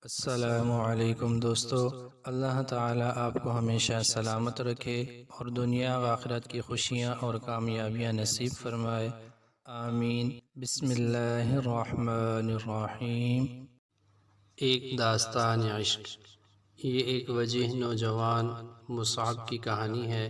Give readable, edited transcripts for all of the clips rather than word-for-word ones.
السلام علیکم دوستو، اللہ تعالیٰ آپ کو ہمیشہ سلامت رکھے اور دنیا و آخرت کی خوشیاں اور کامیابیاں نصیب فرمائے، آمین۔ بسم اللہ الرحمن الرحیم۔ ایک داستان عشق۔ یہ ایک وجیح نوجوان مصعب کی کہانی ہے۔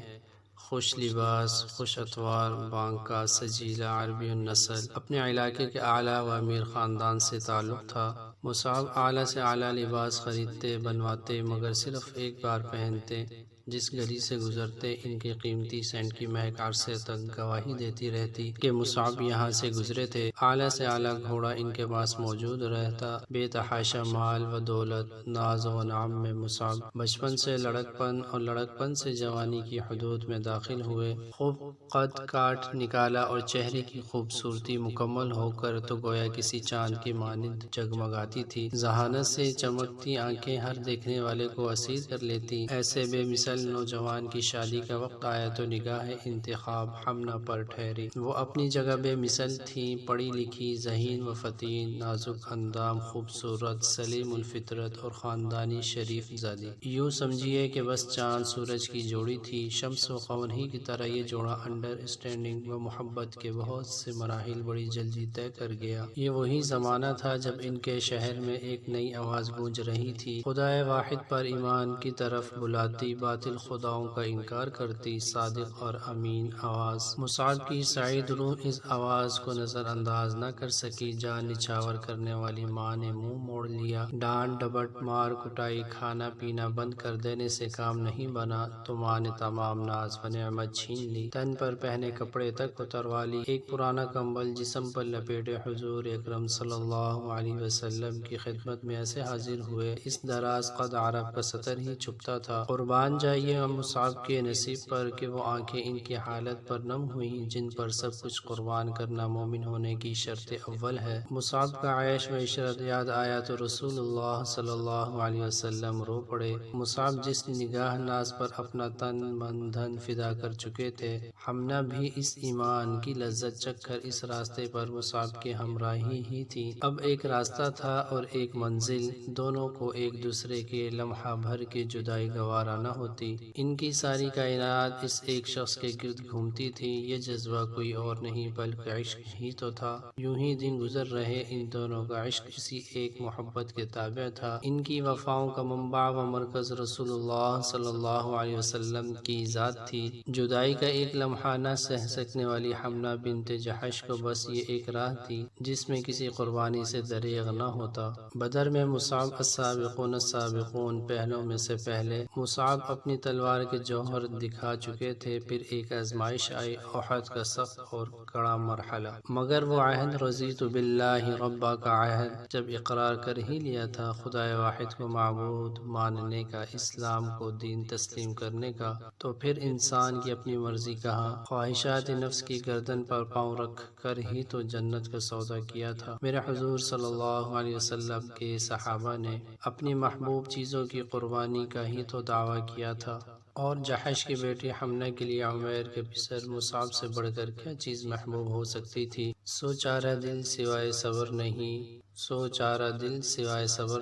خوش لباس، خوش اطوار، بانکا، سجیلا، عربی النسل، اپنے علاقے کے اعلیٰ و امیر خاندان سے تعلق تھا۔ مصعب اعلیٰ سے اعلیٰ لباس خریدتے بنواتے مگر صرف ایک بار پہنتے۔ جس گلی سے گزرتے ان کے قیمتی سینٹ کی مہک عرصے تک گواہی دیتی رہتی کہ مصعب یہاں سے گزرے تھے۔ اعلیٰ سے اعلیٰ گھوڑا ان کے پاس موجود رہتا، بے تحاشا مال و دولت، ناز و نعم میں مصعب بچپن سے لڑکپن اور لڑکپن سے جوانی کی حدود میں داخل ہوئے۔ خوب قد کاٹ نکالا اور چہرے کی خوبصورتی مکمل ہو کر تو گویا کسی چاند کی مانند جگمگاتی تھی۔ ذہانت سے چمکتی آنکھیں ہر دیکھنے والے کو اسیر کر لیتی۔ ایسے بے مثل نوجوان کی شادی کا وقت آیا تو نگاہ انتخاب حمنہ پر ٹھہری۔ وہ اپنی جگہ بے مثل تھیں، پڑھی لکھی، ذہین و فطین، نازک اندام، خوبصورت، سلیم الفطرت اور خاندانی شریف زادی۔ یوں سمجھیے کہ بس چاند سورج کی جوڑی تھی۔ شمس و قمر ہی کی طرح یہ جوڑا انڈر اسٹینڈنگ و محبت کے بہت سے مراحل بڑی جلدی طے کر گیا۔ یہ وہی زمانہ تھا جب ان کے شہر میں ایک نئی آواز گونج رہی تھی، خدائے واحد پر ایمان کی طرف بلاتی، باطل خداؤں کا انکار کرتی، صادق اور امین آواز۔ مصعب کی سعید روح اس آواز کو نظر انداز نہ کر سکی۔ جان نچھاور کرنے والی ماں نے منہ موڑ لیا۔ ڈانٹ ڈپٹ، مار کٹائی، کھانا پینا بند کر دینے سے کام نہیں بنا تو ماں نے تمام ناز و نعمت چھین لی، تن پر پہنے کپڑے تک اتروا لی۔ ایک پرانا کمبل جسم پر لپیٹے حضور اکرم صلی اللہ علیہ وسلم کی خدمت میں ایسے حاضر ہوئے اس دراز قد عرب کا سطر ہی چھپتا تھا۔ قربان جائیے مصعب کے نصیب پر کہ وہ آنکھیں ان کی حالت پر نم ہوئیں جن پر سب کچھ قربان کرنا مومن ہونے کی شرط اول ہے۔ مصعب کا عیش و عشرت یاد آیا تو رسول اللہ صلی اللہ علیہ وسلم رو پڑے۔ مصعب جس نگاہ ناز پر اپنا تن من دھن فدا کر چکے تھے، حمنہ بھی اس ایمان کی لذت چکھ کر اس راستے پر مصعب کے ہمراہی ہی تھی۔ اب ایک راستہ تھا اور ایک منزل، دونوں کو ایک دوسرے کے لمحہ بھر کی جدائی گوارا نہ ہوتی۔ ان کی ساری کائنات اس ایک شخص کے گرد گھومتی تھی۔ یہ جذبہ کوئی اور نہیں بلکہ عشق ہی تو تھا۔ یوں ہی دن گزر رہے، ان دونوں کا عشق اسی ایک محبت کے تابع تھا۔ ان کی وفاؤں کا منبع و مرکز رسول اللہ صلی اللہ علیہ وسلم کی ذات تھی۔ جدائی کا ایک لمحہ نہ سہ سکنے والی حمنہ بنت جحش کو بس یہ ایک راہ تھی جس میں کسی قربانی سے دریغ نہ ہوتا۔ بدر میں مصعب السابقون السابقون، پہلوں میں سے پہلے، مصعب اپنی تلوار کے جوہر دکھا چکے تھے۔ پھر ایک آزمائش آئی، احد کا سخت اور کڑا مرحلہ، مگر وہ عہد رضیت باللہ ربا کا عہد جب اقرار کر ہی لیا تھا، خدائے واحد کو معبود ماننے کا، اسلام کو دین تسلیم کرنے کا، تو پھر انسان کی اپنی مرضی کہاں؟ خواہشات نفس کی گردن پر پاؤں رکھ کر ہی تو جنت کا سودا کیا تھا۔ میرے حضور صلی اللہ علیہ وسلم کے صحابہ نے اپنی محبوب چیزوں کی قربانی کا ہی تو دعویٰ کیا تھا، اور جحش کی بیٹی حمنہ کے لیے عمیر کے پسر مصعب سے بڑھ کر کیا چیز محبوب ہو سکتی تھی؟ سو چارہ دل سوائے صبر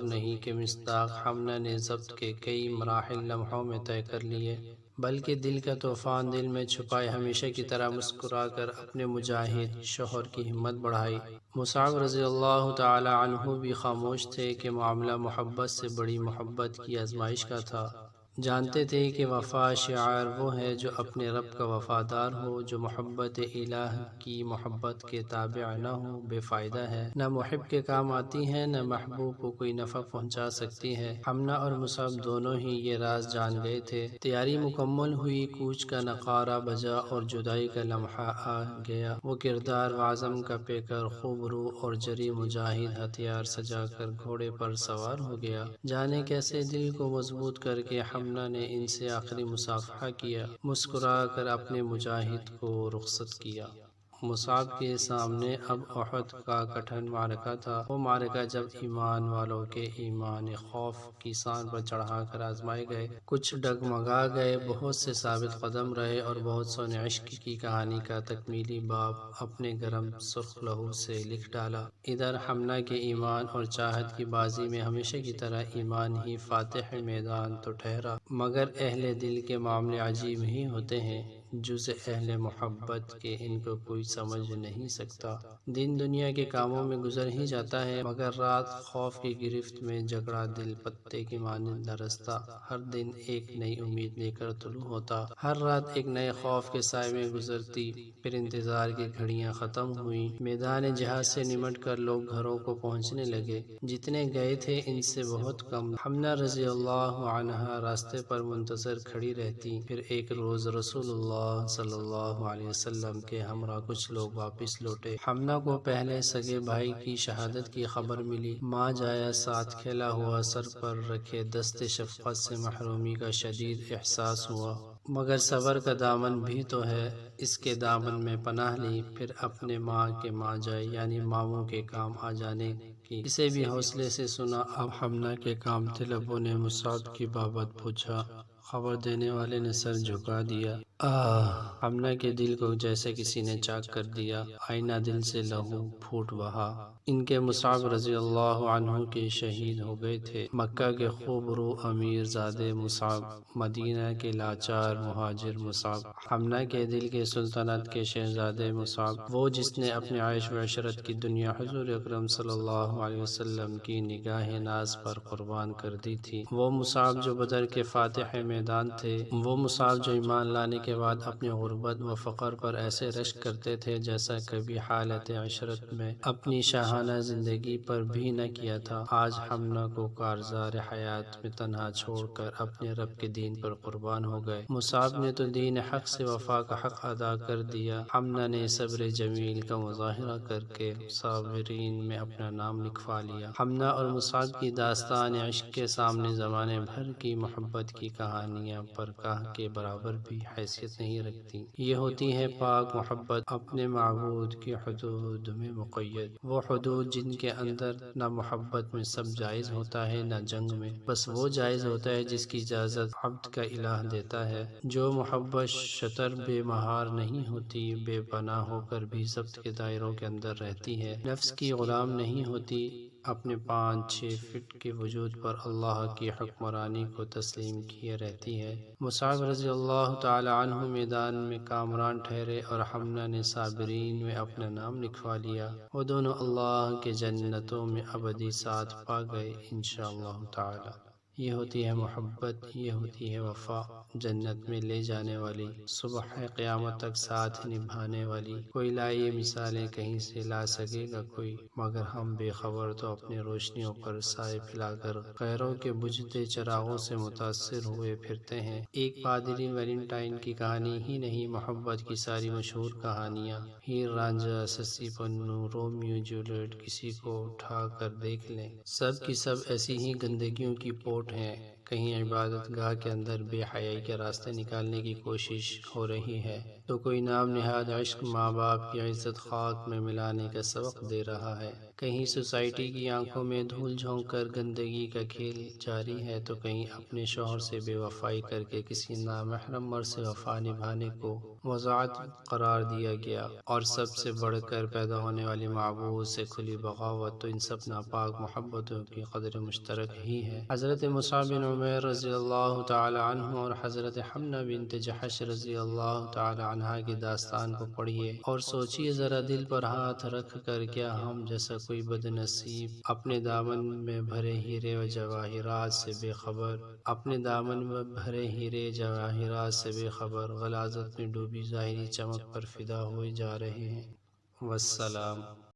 نہیں کہ مصداق حمنہ نے ضبط کے کئی مراحل لمحوں میں طے کر لیے، بلکہ دل کا طوفان دل میں چھپائے ہمیشہ کی طرح مسکرا کر اپنے مجاہد شوہر کی ہمت بڑھائی۔ مصعب رضی اللہ تعالی عنہ بھی خاموش تھے کہ معاملہ محبت سے بڑی محبت کی آزمائش کا تھا۔ جانتے تھے کہ وفا شعار وہ ہے جو اپنے رب کا وفادار ہو، جو محبت الہ کی محبت کے تابع نہ ہو بے فائدہ ہے، نہ محب کے کام آتی ہے، نہ محبوب کو کوئی نفع پہنچا سکتی ہے۔ حمنہ اور مصعب دونوں ہی یہ راز جان گئے تھے۔ تیاری مکمل ہوئی، کوچ کا نقارہ بجا اور جدائی کا لمحہ آ گیا۔ وہ کردار و عزم کا پیکر خوب رو اور جری مجاہد ہتھیار سجا کر گھوڑے پر سوار ہو گیا۔ جانے کیسے دل کو مضبوط کر کے حمنہ نے ان سے آخری مصافحہ کیا، مسکرا کر اپنے مجاہد کو رخصت کیا۔ مصعب کے سامنے اب احد کا کٹھن معرکہ تھا۔ وہ معرکہ جب ایمان والوں کے ایمان خوف کی سان پر چڑھا کر آزمائے گئے، کچھ ڈگمگا گئے، بہت سے ثابت قدم رہے اور بہت سو نے عشق کی کہانی کا تکمیلی باب اپنے گرم سرخ لہو سے لکھ ڈالا۔ ادھر حمنہ کے ایمان اور چاہت کی بازی میں ہمیشہ کی طرح ایمان ہی فاتح میدان تو ٹھہرا، مگر اہل دل کے معاملے عجیب ہی ہوتے ہیں، جز اہل محبت کے ان کو کوئی سمجھ نہیں سکتا۔ دن دنیا کے کاموں میں گزر ہی جاتا ہے، مگر رات خوف کی گرفت میں جھگڑا دل پتے کی مانند لرزتا، ہر دن ایک نئی امید لے کر طلوع ہوتا، ہر رات ایک نئے خوف کے سائے میں گزرتی۔ پھر انتظار کی گھڑیاں ختم ہوئیں، میدان جہاد سے نمٹ کر لوگ گھروں کو پہنچنے لگے، جتنے گئے تھے ان سے بہت کم۔ حمنہ رضی اللہ عنہا راستے پر منتظر کھڑی رہتی۔ پھر ایک روز رسول اللہ صلی اللہ علیہ وسلم کے ہمراہ کچھ لوگ واپس لوٹے۔ حمنہ کو پہلے سگے بھائی کی شہادت کی خبر ملی، ماں جایا ساتھ کھیلا ہوا سر پر رکھے دست شفقت سے محرومی کا شدید احساس ہوا، مگر صبر کا دامن بھی تو ہے، اس کے دامن میں پناہ لی۔ پھر اپنے ماں کے ماں جائے یعنی ماموں کے کام آ جانے کی اسے بھی حوصلے سے سنا۔ اب حمنہ کے کامتے لبوں نے مصعب کی بابت پوچھا، خبر دینے والے نے سر جھکا دیا۔ حمنہ کے دل کو جیسے کسی نے چاک کر دیا، آئینہ دل سے لہو پھوٹ بہا۔ ان کے مصعب رضی اللہ عنہ کے شہید ہو گئے تھے۔ مکہ کے خوب رو امیر زادے مصعب، مدینہ کے لاچار مہاجر مصعب، حمنہ کے دل کے سلطنت کے شہزادے مصعب، وہ جس نے اپنے عیش و عشرت کی دنیا حضور اکرم صلی اللہ علیہ وسلم کی نگاہ ناز پر قربان کر دی تھی، وہ مصعب جو بدر کے فاتح میدان تھے، وہ مصعب جو ایمان لانے کے بعد اپنی غربت و فقر پر ایسے رشک کرتے تھے جیسا کبھی حالت عشرت میں اپنی شاہانہ زندگی پر بھی نہ کیا تھا، آج حمنہ کو کارزار حیات میں تنہا چھوڑ کر اپنے رب کے دین پر قربان ہو گئے۔ مصعب نے تو دین حق سے وفا کا حق ادا کر دیا، حمنہ نے صبر جمیل کا مظاہرہ کر کے صابرین میں اپنا نام لکھوا لیا۔ حمنہ اور مصعب کی داستان عشق کے سامنے زمانے بھر کی محبت کی کہانیاں پرکاہ کے برابر بھی حیثیت نہیں رکھتی۔ یہ ہوتی ہے پاک محبت اپنے معبود کی حدود میں مقید، وہ حدود جن کے اندر نہ محبت میں سب جائز ہوتا ہے نہ جنگ میں، بس وہ جائز ہوتا ہے جس کی اجازت عبد کا الہ دیتا ہے۔ جو محبت شطر بے مہار نہیں ہوتی، بے پناہ ہو کر بھی ضبط کے دائروں کے اندر رہتی ہے، نفس کی غلام نہیں ہوتی، اپنے 5-6 فٹ کے وجود پر اللہ کی حکمرانی کو تسلیم کیے رہتی ہے۔ مصعب رضی اللہ تعالی عنہ میدان میں کامران ٹھہرے اور حمنہ نے صابرین میں اپنا نام لکھوا لیا، وہ دونوں اللہ کے جنتوں میں ابدی ساتھ پا گئے انشاءاللہ تعالی۔ یہ ہوتی ہے محبت، یہ ہوتی ہے وفا، جنت میں لے جانے والی، صبح قیامت تک ساتھ نبھانے والی۔ کوئی لائے یہ مثالیں کہیں سے لا سکے گا کوئی، مگر ہم بے خبر تو اپنی روشنیوں پر سائے پھیلا کر غیروں کے بجھتے چراغوں سے متاثر ہوئے پھرتے ہیں۔ ایک پادری ویلنٹائن کی کہانی ہی نہیں، محبت کی ساری مشہور کہانیاں، ہیر رانجھا، سسی پنو، رومیو جولیٹ، کسی کو اٹھا کر دیکھ لیں، سب کی سب ایسی ہی گندگیوں کی پوٹ ہیں۔ کہیں عبادت گاہ کے اندر بے حیائی کے راستے نکالنے کی کوشش ہو رہی ہے، تو کوئی نام نہاد عشق ماں باپ کی عزت خاک میں ملانے کا سبق دے رہا ہے، کہیں سوسائٹی کی آنکھوں میں دھول جھونک کر گندگی کا کھیل جاری ہے، تو کہیں اپنے شوہر سے بے وفائی کر کے کسی نامحرم مرد سے وفا نبھانے کو وضاعت قرار دیا گیا، اور سب سے بڑھ کر پیدا ہونے والی معبود سے کھلی بغاوت، تو ان سب ناپاک محبتوں کی قدر مشترک ہی ہے۔ حضرت مصعب بن عمیر رضی اللہ تعالی عنہ اور حضرت حمنہ بنت جحش رضی اللہ تعالی عنہا کی داستان کو پڑھیے اور سوچیے ذرا، دل پر ہاتھ رکھ کر، کیا ہم جیسا کوئی بد نصیب اپنے دامن میں بھرے ہیرے و جواہرات سے بے خبر، اپنے دامن میں بھرے ہیرے جواہرات سے بے خبر، غلاظت میں ڈوبی ظاہری چمک پر فدا ہوئے جا رہے ہیں؟ والسلام۔